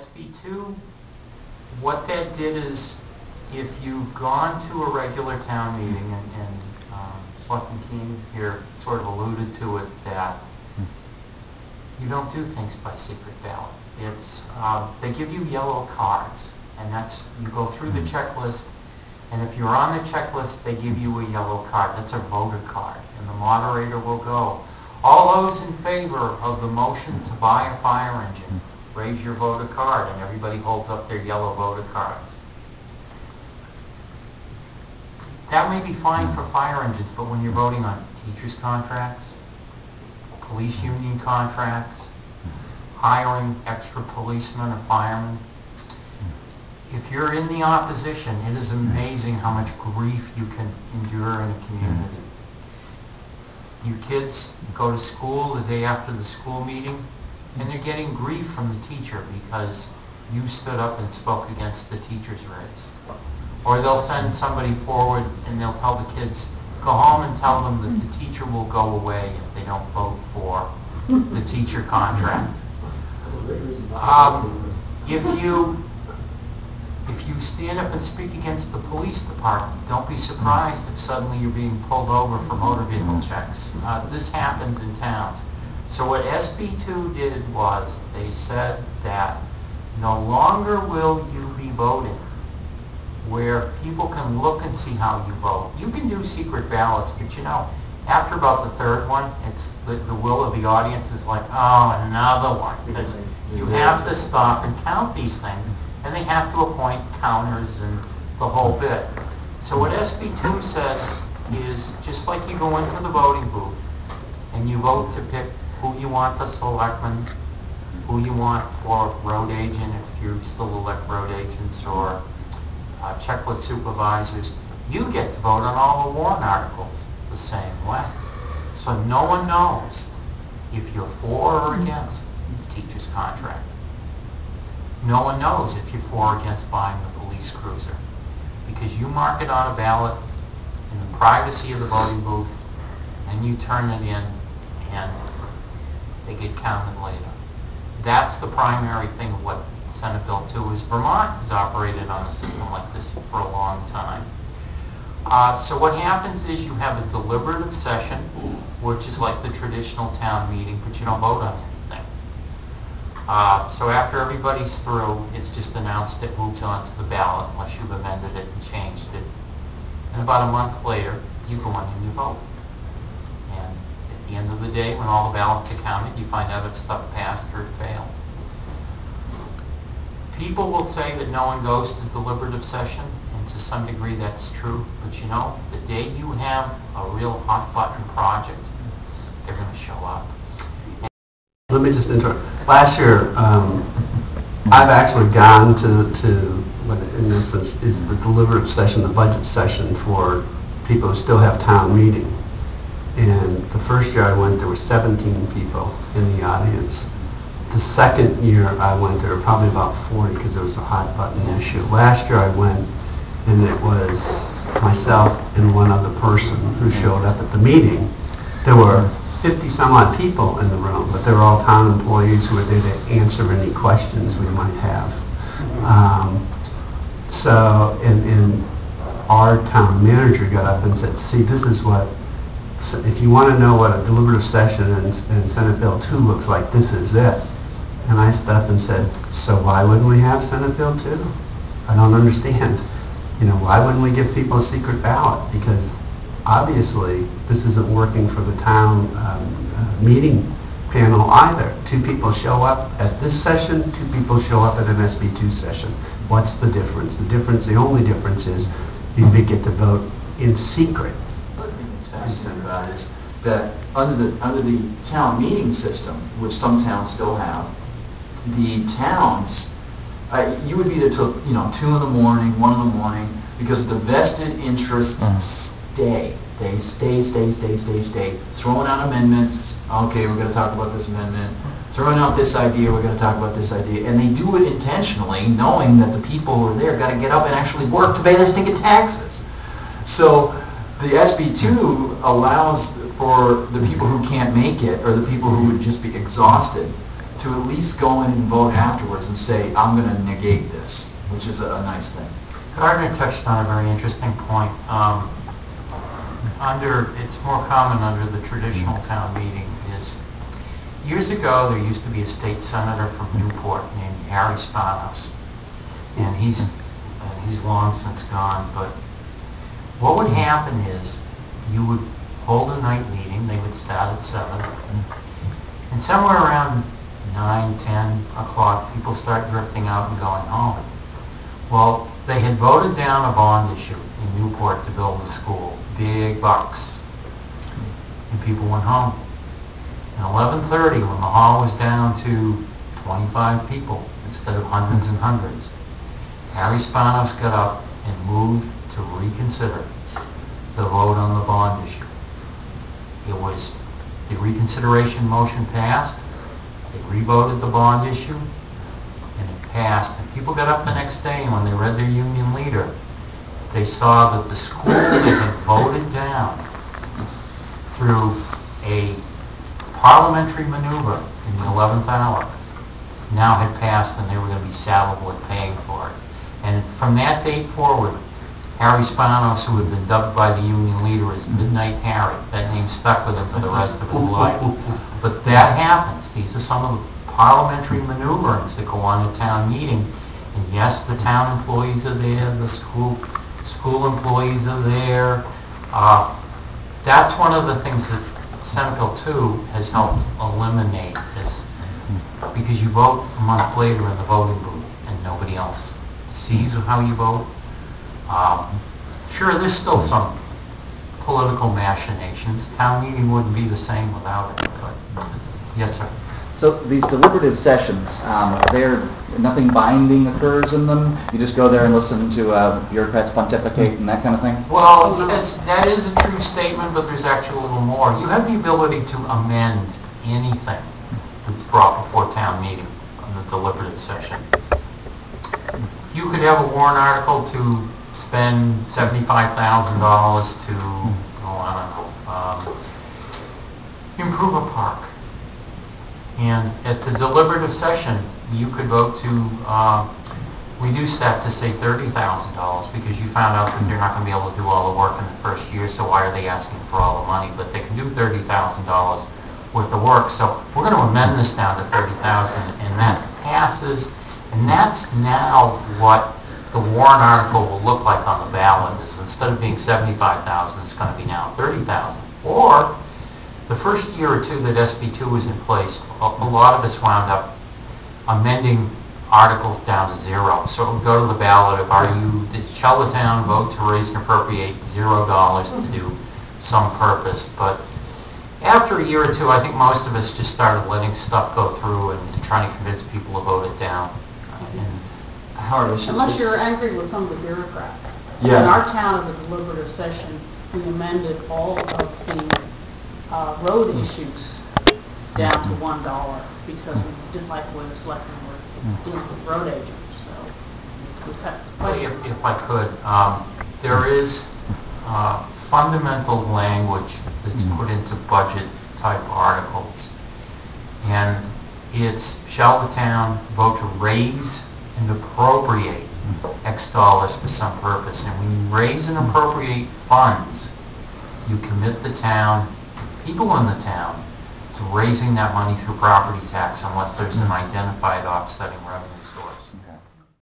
SB2, what that did is, if you've gone to a regular town meeting, and Selectman Keene here sort of alluded to it, that you don't do things by secret ballot. It's they give you yellow cards, and that's, you go through the checklist, and if you're on the checklist, they give you a yellow card. That's a voter card, and the moderator will go, all those in favor of the motion to buy a fire engine, raise your voter card, and everybody holds up their yellow voter cards. That may be fine for fire engines, but when you're voting on teachers' contracts, police union contracts, hiring extra policemen or firemen, if you're in the opposition, it is amazing how much grief you can endure in a community. You kids go to school the day after the school meeting, and they're getting grief from the teacher because you stood up and spoke against the teacher's raise. Or they'll send somebody forward and they'll tell the kids, go home and tell them that the teacher will go away if they don't vote for the teacher contract. If you stand up and speak against the police department, don't be surprised if suddenly you're being pulled over for motor vehicle checks. This happens in towns. So what SB2 did was they said that no longer will you be voting where people can look and see how you vote. You can do secret ballots, but you know, after about the third one, it's the will of the audience is like, oh, another one. Because you have to stop and count these things, and they have to appoint counters and the whole bit. So what SB2 says is, just like you go into the voting booth and you vote to pick who you want for selectmen, who you want for road agent, if you still elect road agents, or checklist supervisors, you get to vote on all the warrant articles the same way. So no one knows if you're for or against the teacher's contract. No one knows if you're for or against buying the police cruiser, because you mark it on a ballot in the privacy of the voting booth, and you turn it in, and they get counted later. That's the primary thing of what Senate Bill 2 is. Vermont has operated on a system like this for a long time. So what happens is you have a deliberative session, which is like the traditional town meeting, but you don't vote on anything. So after everybody's through, it's just announced it moves on to the ballot unless you've amended it and changed it. And about a month later, you go in and you vote. And at the end of the day, when all the ballots are counted, you find out if stuff passed or it failed. People will say that no one goes to deliberative session, and to some degree that's true, but you know, the day you have a real hot-button project, they're going to show up. Let me just interrupt. Last year, I've actually gone to what in essence is the deliberative session, the budget session for people who still have town meeting. And the first year I went, there were 17 people in the audience. The second year I went, there were probably about 40 because there was a hot button issue. Last year I went, and it was myself and one other person who showed up at the meeting. There were 50 some odd people in the room, but they were all town employees who were there to answer any questions we might have. And our town manager got up and said, see, this is what, if you want to know what a deliberative session and Senate Bill 2 looks like, this is it. And I stood up and said, so why wouldn't we have Senate Bill 2? I don't understand. You know, why wouldn't we give people a secret ballot? Because obviously this isn't working for the town meeting panel either. 2 people show up at this session, 2 people show up at an SB2 session. What's the difference? The only difference is you get to vote in secret. One thing that's fascinating about it is that under the town meeting system, which some towns still have, the towns, you would be there till 2 in the morning, 1 in the morning, because the vested interests stay. They stay, throwing out amendments. Okay, we're going to talk about this amendment. Throwing out this idea, we're going to talk about this idea. And they do it intentionally, knowing that the people who are there got to get up and actually work to pay their stinking taxes. So the SB2 allows for the people who can't make it, or the people who would just be exhausted, to at least go in and vote afterwards. and say, I'm going to negate this, which is a nice thing. Gardner touched on a very interesting point. It's more common under the traditional town meeting is, years ago there used to be a state senator from Newport named Harry Spanos, and he's long since gone, but what would happen is you would hold a night meeting, they would start at 7, and somewhere around 9, 10 o'clock people start drifting out and going home. Well, they had voted down a bond issue in Newport to build a school, big bucks, and people went home. And 11:30, when the hall was down to 25 people instead of hundreds and hundreds, Harry Spanos got up and moved to reconsider the vote on the bond issue. The reconsideration motion passed, they revoted the bond issue, and it passed. And people got up the next day, and when they read their union leader, they saw that the school they had voted down through a parliamentary maneuver in the 11th hour now had passed, and they were going to be saddled with paying for it. And from that date forward, Harry Spanos, who had been dubbed by the union leader as Midnight Harry, that name stuck with him for the rest of his life. But that happens. These are some of the parliamentary maneuverings that go on at town meeting. And yes, the town employees are there, the school employees are there. That's one of the things that Senate Bill 2 has helped eliminate, is because you vote a month later in the voting booth and nobody else sees how you vote. Sure, there's still some political machinations. Town meeting wouldn't be the same without it. But yes, sir. So these deliberative sessions, nothing binding occurs in them? You just go there and listen to bureaucrats pontificate and that kind of thing? Well, yes, that is a true statement, but there's actually a little more. You have the ability to amend anything that's brought before town meeting in the deliberative session. You could have a warrant article to spend $75,000 to, improve a park. And at the deliberative session, you could vote to reduce that to, say, $30,000 because you found out that they're not going to be able to do all the work in the first year, so why are they asking for all the money? But they can do $30,000 worth of work. So we're going to amend this down to $30,000, and that passes. And that's now what the warrant article will look like on the ballot. Is instead of being $75,000, it's going to be now $30,000. Or the first year or two that SB2 was in place, a lot of us wound up amending articles down to 0. So it would go to the ballot of, shall the town vote to raise and appropriate $0 to do some purpose? But after a year or two, I think most of us just started letting stuff go through and trying to convince people to vote it down. Unless you're angry with some of the bureaucrats. Yeah. In our town, in the deliberative session, we amended all of the road issues down to $1 because we didn't like the way the selectmen were dealing with road agents. So we cut quite if I could, there is fundamental language that's put into budget-type articles. And it's, shall the town vote to raise and appropriate X dollars for some purpose. And when you raise and appropriate funds, you commit the town, people in the town, to raising that money through property tax unless there's an identified offsetting revenue source.